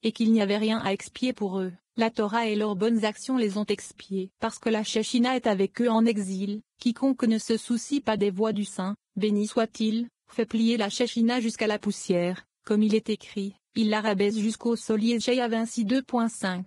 et qu'il n'y avait rien à expier pour eux. La Torah et leurs bonnes actions les ont expiés. Parce que la Shekhinah est avec eux en exil, quiconque ne se soucie pas des voies du Saint, béni soit-il, fait plier la Shekhinah jusqu'à la poussière, comme il est écrit, il la rabaisse jusqu'au sol. Yeshaïa 26 2.5.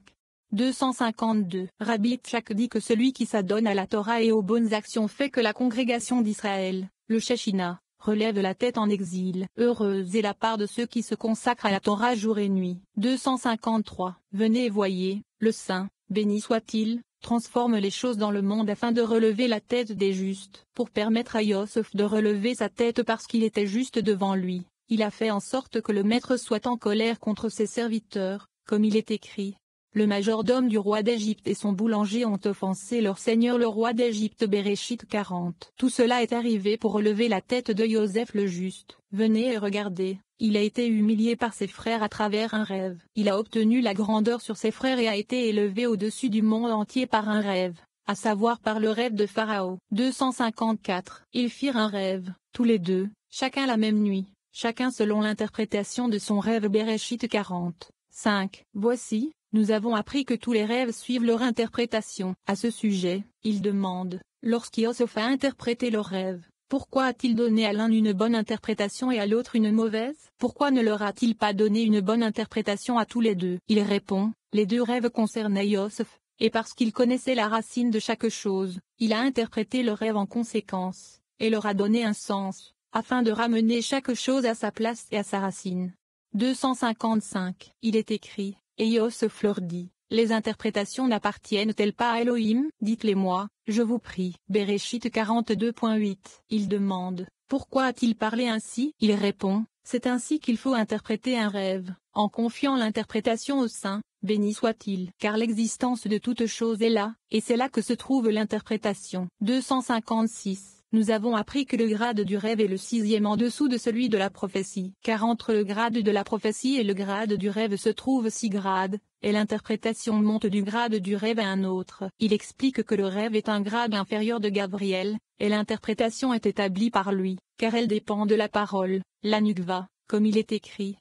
252. Rabbi Yitzhak dit que celui qui s'adonne à la Torah et aux bonnes actions fait que la congrégation d'Israël, le Shekhinah, relève la tête en exil. Heureuse est la part de ceux qui se consacrent à la Torah jour et nuit. 253. Venez et voyez, le Saint, béni soit-il, transforme les choses dans le monde afin de relever la tête des justes. Pour permettre à Yosef de relever sa tête parce qu'il était juste devant lui, il a fait en sorte que le maître soit en colère contre ses serviteurs, comme il est écrit. Le majordome du roi d'Égypte et son boulanger ont offensé leur seigneur le roi d'Égypte. Bereshit 40. Tout cela est arrivé pour relever la tête de Joseph le juste. Venez et regardez, il a été humilié par ses frères à travers un rêve. Il a obtenu la grandeur sur ses frères et a été élevé au-dessus du monde entier par un rêve, à savoir par le rêve de Pharaon. 254. Ils firent un rêve, tous les deux, chacun la même nuit, chacun selon l'interprétation de son rêve. Bereshit 40. 5. Voici, nous avons appris que tous les rêves suivent leur interprétation. À ce sujet, il demande, lorsqu'Yosef a interprété leur rêve, pourquoi a-t-il donné à l'un une bonne interprétation et à l'autre une mauvaise? Pourquoi ne leur a-t-il pas donné une bonne interprétation à tous les deux? Il répond, les deux rêves concernaient Yosef, et parce qu'il connaissait la racine de chaque chose, il a interprété le rêve en conséquence, et leur a donné un sens, afin de ramener chaque chose à sa place et à sa racine. 255. Il est écrit, et Yosef leur dit, les interprétations n'appartiennent-elles pas à Elohim? Dites-les-moi, je vous prie. Bereshit 42.8. Il demande, pourquoi a-t-il parlé ainsi? Il répond, c'est ainsi qu'il faut interpréter un rêve, en confiant l'interprétation au Saint, béni soit-il. Car l'existence de toute chose est là, et c'est là que se trouve l'interprétation. 256. Nous avons appris que le grade du rêve est le 6e en dessous de celui de la prophétie. Car entre le grade de la prophétie et le grade du rêve se trouvent 6 grades, et l'interprétation monte du grade du rêve à un autre. Il explique que le rêve est un grade inférieur de Gabriel, et l'interprétation est établie par lui, car elle dépend de la parole, la nukva, comme il est écrit.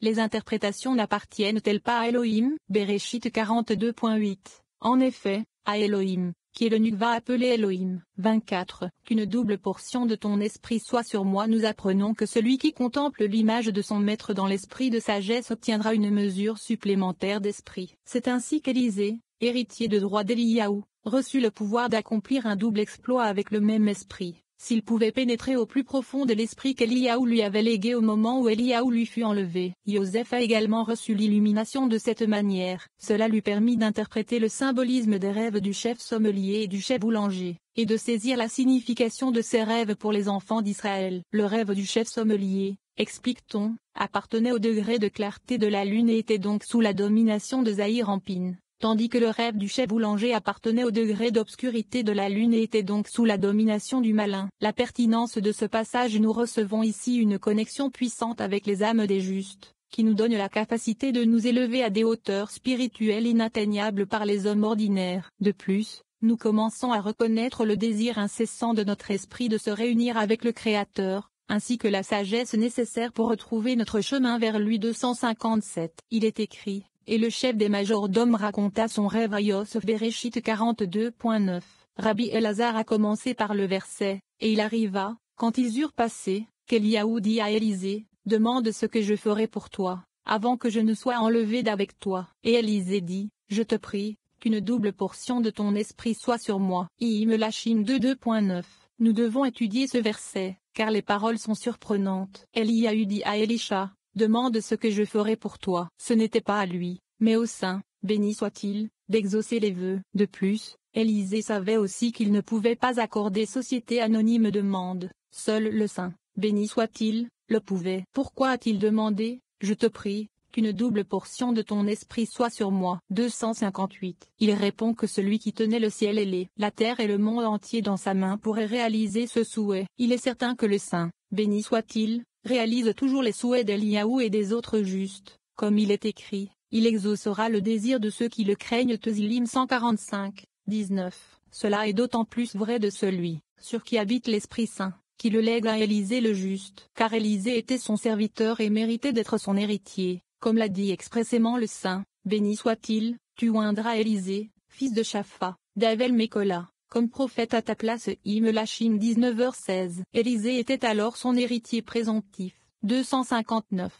Les interprétations n'appartiennent-elles pas à Elohim? Bereshit 42.8. En effet, à Elohim, qui est le nukva appelé Elohim. 24. Qu'une double portion de ton esprit soit sur moi. Nous apprenons que celui qui contemple l'image de son maître dans l'esprit de sagesse obtiendra une mesure supplémentaire d'esprit. C'est ainsi qu'Élisée, héritier de droit d'Éliaou, reçut le pouvoir d'accomplir un double exploit avec le même esprit. S'il pouvait pénétrer au plus profond de l'esprit qu'Éliaou lui avait légué au moment où Éliaou lui fut enlevé. Joseph a également reçu l'illumination de cette manière. Cela lui permit d'interpréter le symbolisme des rêves du chef sommelier et du chef boulanger, et de saisir la signification de ces rêves pour les enfants d'Israël. Le rêve du chef sommelier, explique-t-on, appartenait au degré de clarté de la lune et était donc sous la domination de Zahir Anpin. Tandis que le rêve du chef boulanger appartenait au degré d'obscurité de la lune et était donc sous la domination du malin. La pertinence de ce passage. Nous recevons ici une connexion puissante avec les âmes des justes, qui nous donne la capacité de nous élever à des hauteurs spirituelles inatteignables par les hommes ordinaires. De plus, nous commençons à reconnaître le désir incessant de notre esprit de se réunir avec le Créateur, ainsi que la sagesse nécessaire pour retrouver notre chemin vers lui. 257. Il est écrit, et le chef des majordomes raconta son rêve à Yosef. Bereshit 42.9. Rabbi Elazar a commencé par le verset, et il arriva, quand ils eurent passé, qu'Éliaou dit à Élisée, demande ce que je ferai pour toi, avant que je ne sois enlevé d'avec toi. Et Élisée dit, je te prie, qu'une double portion de ton esprit soit sur moi. Melachim 2.9. Nous devons étudier ce verset, car les paroles sont surprenantes. Éliaou dit à Élisha, demande ce que je ferai pour toi. Ce n'était pas à lui, mais au Saint, béni soit-il, d'exaucer les vœux. De plus, Élisée savait aussi qu'il ne pouvait pas accorder société anonyme demande, seul le Saint, béni soit-il, le pouvait. Pourquoi a-t-il demandé, je te prie, qu'une double portion de ton esprit soit sur moi? 258. Il répond que celui qui tenait le ciel et la terre et le monde entier dans sa main pourrait réaliser ce souhait. Il est certain que le Saint, béni soit-il, réalise toujours les souhaits d'Éliaou et des autres justes, comme il est écrit, il exaucera le désir de ceux qui le craignent. Tezillim 145, 19. Cela est d'autant plus vrai de celui, sur qui habite l'Esprit Saint, qui le lègue à Élisée le juste, car Élisée était son serviteur et méritait d'être son héritier, comme l'a dit expressément le saint, béni soit-il, tu oindras Élisée, fils de Shapha, d'Avel Mécola, comme prophète à ta place. Melachim 19h16. Élisée était alors son héritier présomptif. 259.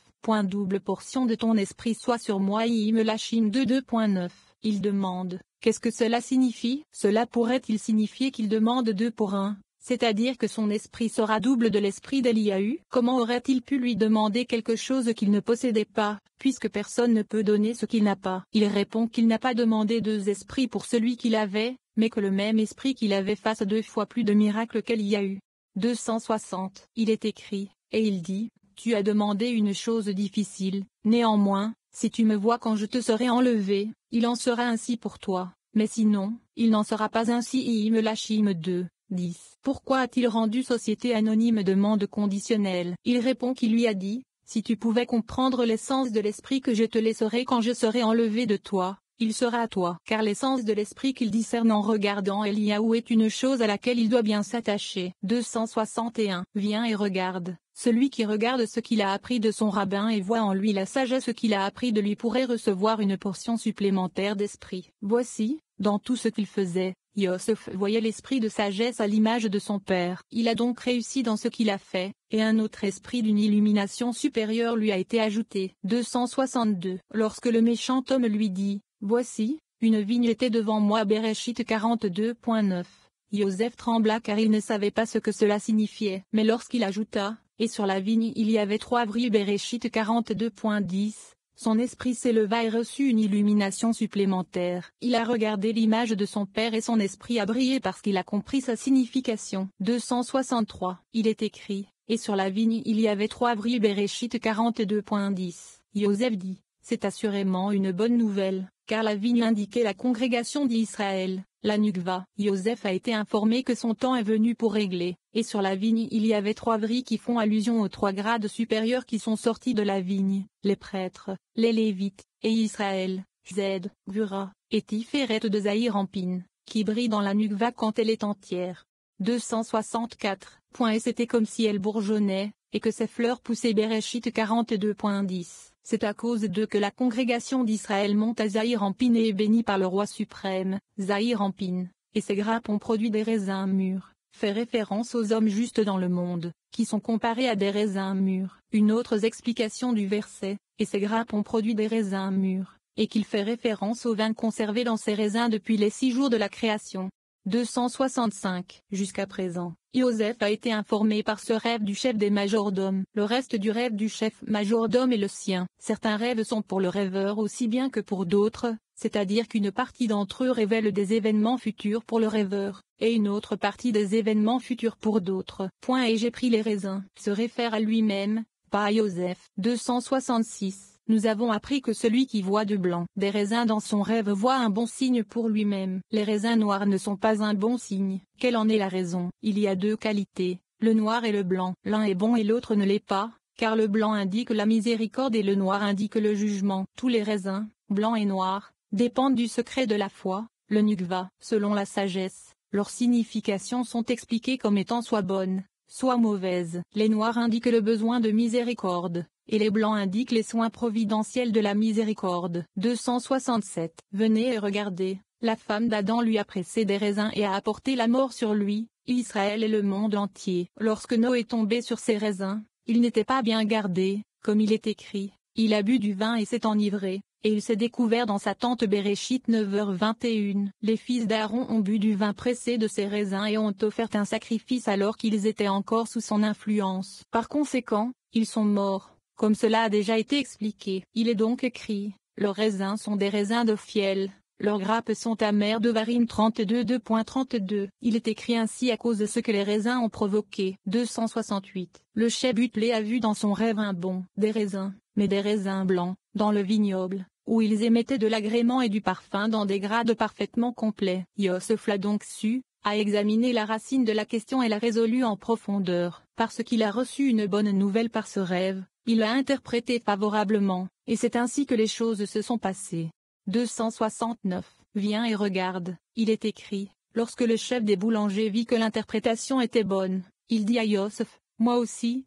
Double portion de ton esprit soit sur moi. Melachim 2:2.9. Il demande, qu'est-ce que cela signifie? Cela pourrait-il signifier qu'il demande 2 pour 1, c'est-à-dire que son esprit sera double de l'esprit d'Eliahu? Comment aurait-il pu lui demander quelque chose qu'il ne possédait pas, puisque personne ne peut donner ce qu'il n'a pas? Il répond qu'il n'a pas demandé 2 esprits pour celui qu'il avait, mais que le même esprit qu'il avait fasse 2 fois plus de miracles qu'Eliahu. 260. Il est écrit, et il dit, tu as demandé une chose difficile, néanmoins, si tu me vois quand je te serai enlevé, il en sera ainsi pour toi, mais sinon, il n'en sera pas ainsi. Melachim 2. 10. Pourquoi a-t-il rendu société anonyme? Demande conditionnelle. Il répond qu'il lui a dit, si tu pouvais comprendre l'essence de l'esprit que je te laisserai quand je serai enlevé de toi, il sera à toi. Car l'essence de l'esprit qu'il discerne en regardant Eliahu est une chose à laquelle il doit bien s'attacher. 261. Viens et regarde. Celui qui regarde ce qu'il a appris de son rabbin et voit en lui la sagesse qu'il a appris de lui pourrait recevoir une portion supplémentaire d'esprit. Voici, dans tout ce qu'il faisait, Yosef voyait l'esprit de sagesse à l'image de son père. Il a donc réussi dans ce qu'il a fait, et un autre esprit d'une illumination supérieure lui a été ajouté. 262. Lorsque le méchant homme lui dit, voici, une vigne était devant moi. Bereshit 42.9. Joseph trembla car il ne savait pas ce que cela signifiait. Mais lorsqu'il ajouta, et sur la vigne il y avait 3 vries. Bereshit 42.10. Son esprit s'éleva et reçut une illumination supplémentaire. Il a regardé l'image de son père et son esprit a brillé parce qu'il a compris sa signification. 263. Il est écrit, et sur la vigne il y avait 3 vries. Bereshit 42.10. Joseph dit, c'est assurément une bonne nouvelle, car la vigne indiquait la congrégation d'Israël, la Nukva. Joseph a été informé que son temps est venu pour régler, et sur la vigne il y avait 3 vries qui font allusion aux 3 grades supérieurs qui sont sortis de la vigne, les prêtres, les Lévites, et Israël, Zed, Gvura, et Tiferet de Zahir-Ampin, qui brille dans la Nukva quand elle est entière. 264. Et c'était comme si elle bourgeonnait, et que ses fleurs poussaient. Bereshit 42.10. C'est à cause d'eux que la congrégation d'Israël monte à Zahir-Ampin et est bénie par le roi suprême, Zahir-Ampin, et ses grappes ont produit des raisins mûrs, fait référence aux hommes justes dans le monde, qui sont comparés à des raisins mûrs. Une autre explication du verset, et ses grappes ont produit des raisins mûrs, et qu'il fait référence au vin conservé dans ces raisins depuis les 6 jours de la création. 265. Jusqu'à présent, Joseph a été informé par ce rêve du chef des majordomes. Le reste du rêve du chef majordome est le sien. Certains rêves sont pour le rêveur aussi bien que pour d'autres, c'est-à-dire qu'une partie d'entre eux révèle des événements futurs pour le rêveur, et une autre partie des événements futurs pour d'autres. Et j'ai pris les raisins. Se réfère à lui-même, pas à Joseph. 266. Nous avons appris que celui qui voit de blanc des raisins dans son rêve voit un bon signe pour lui-même. Les raisins noirs ne sont pas un bon signe. Quelle en est la raison? Il y a 2 qualités, le noir et le blanc. L'un est bon et l'autre ne l'est pas, car le blanc indique la miséricorde et le noir indique le jugement. Tous les raisins, blancs et noirs, dépendent du secret de la foi, le Nukva. Selon la sagesse, leurs significations sont expliquées comme étant soit bonnes, soit mauvaises. Les noirs indiquent le besoin de miséricorde, et les blancs indiquent les soins providentiels de la miséricorde. 267. Venez et regardez, la femme d'Adam lui a pressé des raisins et a apporté la mort sur lui, Israël et le monde entier. Lorsque Noé est tombé sur ces raisins, il n'était pas bien gardé, comme il est écrit, il a bu du vin et s'est enivré, et il s'est découvert dans sa tente. Bereshit 9h21. Les fils d'Aaron ont bu du vin pressé de ces raisins et ont offert un sacrifice alors qu'ils étaient encore sous son influence. Par conséquent, ils sont morts. Comme cela a déjà été expliqué, il est donc écrit, leurs raisins sont des raisins de fiel, leurs grappes sont amères. Devarim 32:2.32. Il est écrit ainsi à cause de ce que les raisins ont provoqué. 268. Le chef Butlé a vu dans son rêve un bon des raisins, mais des raisins blancs, dans le vignoble, où ils émettaient de l'agrément et du parfum dans des grades parfaitement complets. Yosef l'a donc su, a examiné la racine de la question et l'a résolue en profondeur. Parce qu'il a reçu une bonne nouvelle par ce rêve, il l'a interprété favorablement, et c'est ainsi que les choses se sont passées. 269. Viens et regarde, il est écrit, lorsque le chef des boulangers vit que l'interprétation était bonne, il dit à Yosef, moi aussi,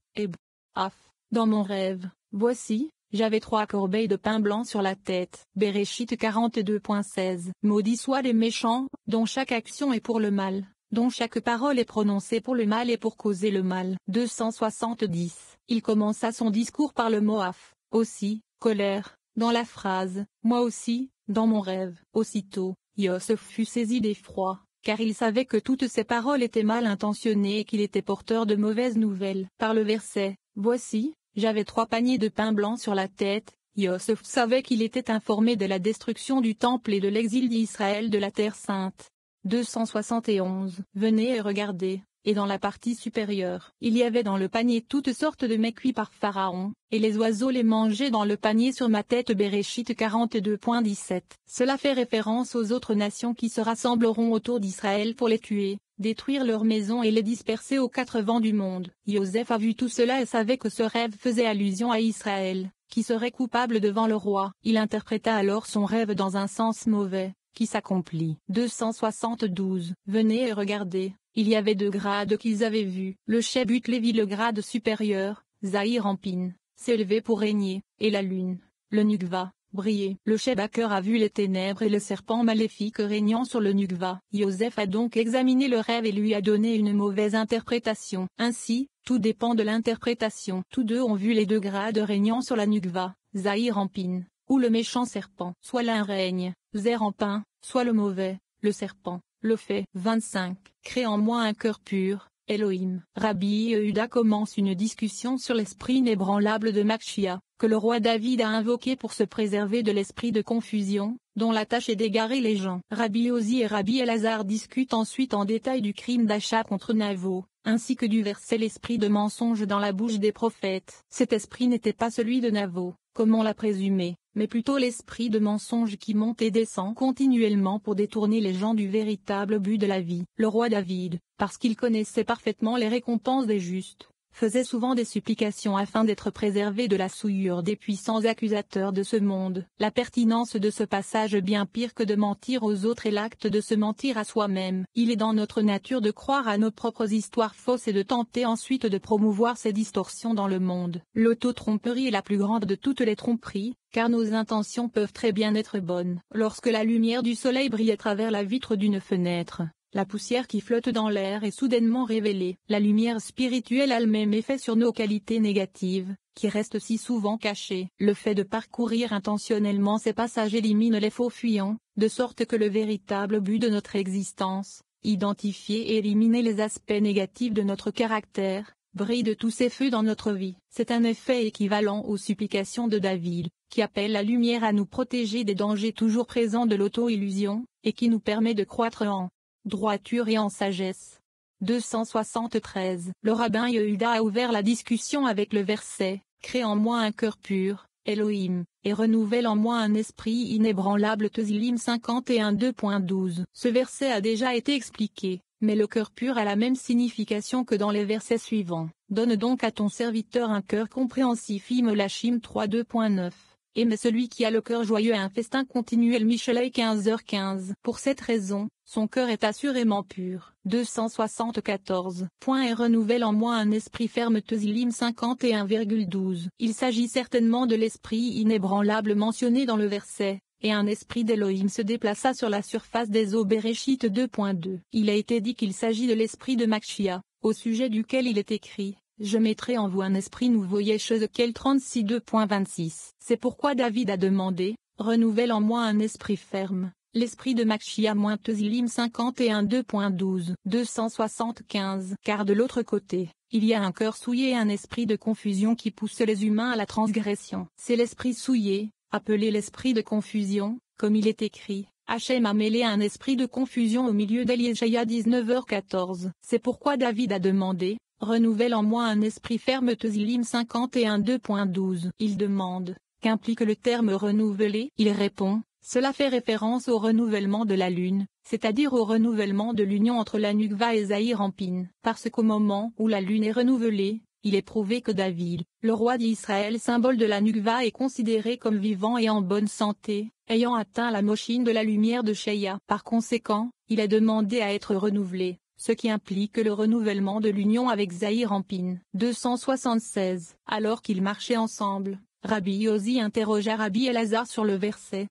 dans mon rêve, voici, j'avais 3 corbeilles de pain blanc sur la tête. Béréchit 42.16. Maudits soient les méchants, dont chaque action est pour le mal, dont chaque parole est prononcée pour le mal et pour causer le mal. 270. Il commença son discours par le mot af, aussi, colère, dans la phrase, moi aussi, dans mon rêve. Aussitôt, Yosef fut saisi d'effroi, car il savait que toutes ses paroles étaient mal intentionnées et qu'il était porteur de mauvaises nouvelles. Par le verset, voici, j'avais 3 paniers de pain blanc sur la tête, Yosef savait qu'il était informé de la destruction du temple et de l'exil d'Israël de la terre sainte. 271. Venez et regardez. Et dans la partie supérieure, il y avait dans le panier toutes sortes de mets cuits par Pharaon, et les oiseaux les mangeaient dans le panier sur ma tête. Béréchit 42.17. Cela fait référence aux autres nations qui se rassembleront autour d'Israël pour les tuer, détruire leurs maisons et les disperser aux 4 vents du monde. Joseph a vu tout cela et savait que ce rêve faisait allusion à Israël, qui serait coupable devant le roi. Il interpréta alors son rêve dans un sens mauvais, qui s'accomplit. 272. Venez et regardez. Il y avait 2 grades qu'ils avaient vus. Le Chébut Lévi, le grade supérieur, Zahir Ampin, s'élevait pour régner, et la lune, le Nukva, brillait. Le Shebaker a vu les ténèbres et le serpent maléfique régnant sur le Nukva. Joseph a donc examiné le rêve et lui a donné une mauvaise interprétation. Ainsi, tout dépend de l'interprétation. Tous deux ont vu les 2 grades régnant sur la Nukva, Zahir Ampin, ou le méchant serpent. Soit l'un règne, Zer Ampin, soit le mauvais, le serpent. Le fait. 25. Crée en moi un cœur pur, Elohim. Rabbi Yehuda commence une discussion sur l'esprit inébranlable de Makshia, que le roi David a invoqué pour se préserver de l'esprit de confusion, dont la tâche est d'égarer les gens. Rabbi Ozi et Rabbi Elazar discutent ensuite en détail du crime d'achat contre Navo, ainsi que du verset l'esprit de mensonge dans la bouche des prophètes. Cet esprit n'était pas celui de Navo, comme on l'a présumé, mais plutôt l'esprit de mensonge qui monte et descend continuellement pour détourner les gens du véritable but de la vie. Le roi David, parce qu'il connaissait parfaitement les récompenses des justes, faisait souvent des supplications afin d'être préservé de la souillure des puissants accusateurs de ce monde. La pertinence de ce passage, bien pire que de mentir aux autres, est l'acte de se mentir à soi-même. Il est dans notre nature de croire à nos propres histoires fausses et de tenter ensuite de promouvoir ces distorsions dans le monde. L'auto-tromperie est la plus grande de toutes les tromperies, car nos intentions peuvent très bien être bonnes. Lorsque la lumière du soleil brille à travers la vitre d'une fenêtre, la poussière qui flotte dans l'air est soudainement révélée. La lumière spirituelle a le même effet sur nos qualités négatives, qui restent si souvent cachées. Le fait de parcourir intentionnellement ces passages élimine les faux fuyants, de sorte que le véritable but de notre existence, identifier et éliminer les aspects négatifs de notre caractère, brille de tous ses feux dans notre vie. C'est un effet équivalent aux supplications de David, qui appelle la lumière à nous protéger des dangers toujours présents de l'auto-illusion, et qui nous permet de croître en droiture et en sagesse. 273. Le rabbin Yehuda a ouvert la discussion avec le verset, crée en moi un cœur pur, Elohim, et renouvelle en moi un esprit inébranlable. Tezillim 51 2.12. Ce verset a déjà été expliqué, mais le cœur pur a la même signification que dans les versets suivants. Donne donc à ton serviteur un cœur compréhensif. Melachim 3 2.9. Et mais celui qui a le cœur joyeux a un festin continuel. Michelet 15h15. Pour cette raison, son cœur est assurément pur. 274. Et renouvelle en moi un esprit ferme. Tezillim 51,12. Il s'agit certainement de l'esprit inébranlable mentionné dans le verset, et un esprit d'Elohim se déplaça sur la surface des eaux. Béréchit 2.2. Il a été dit qu'il s'agit de l'esprit de Makshia, au sujet duquel il est écrit: je mettrai en vous un esprit nouveau. Yeshézéchiel 36 2.26. C'est pourquoi David a demandé, renouvelle en moi un esprit ferme, l'esprit de Makshia. Tezillim 51 2.12. 275. Car de l'autre côté, il y a un cœur souillé et un esprit de confusion qui pousse les humains à la transgression. C'est l'esprit souillé, appelé l'esprit de confusion, comme il est écrit: Hachem a mêlé un esprit de confusion au milieu d'elle. Yeshaïa 19h14. C'est pourquoi David a demandé, renouvelle en moi un esprit ferme. Tezillim 51 2.12. Il demande, qu'implique le terme renouveler? Il répond, cela fait référence au renouvellement de la lune, c'est-à-dire au renouvellement de l'union entre la Nukva et Zahir Ampin. Parce qu'au moment où la lune est renouvelée, il est prouvé que David, le roi d'Israël, symbole de la Nukva, est considéré comme vivant et en bonne santé, ayant atteint la moshine de la lumière de Sheia. Par conséquent, il a demandé à être renouvelé, ce qui implique le renouvellement de l'union avec Zahir Ampin. 276. Alors qu'ils marchaient ensemble, Rabbi Yossi interrogea Rabbi Elazar sur le verset.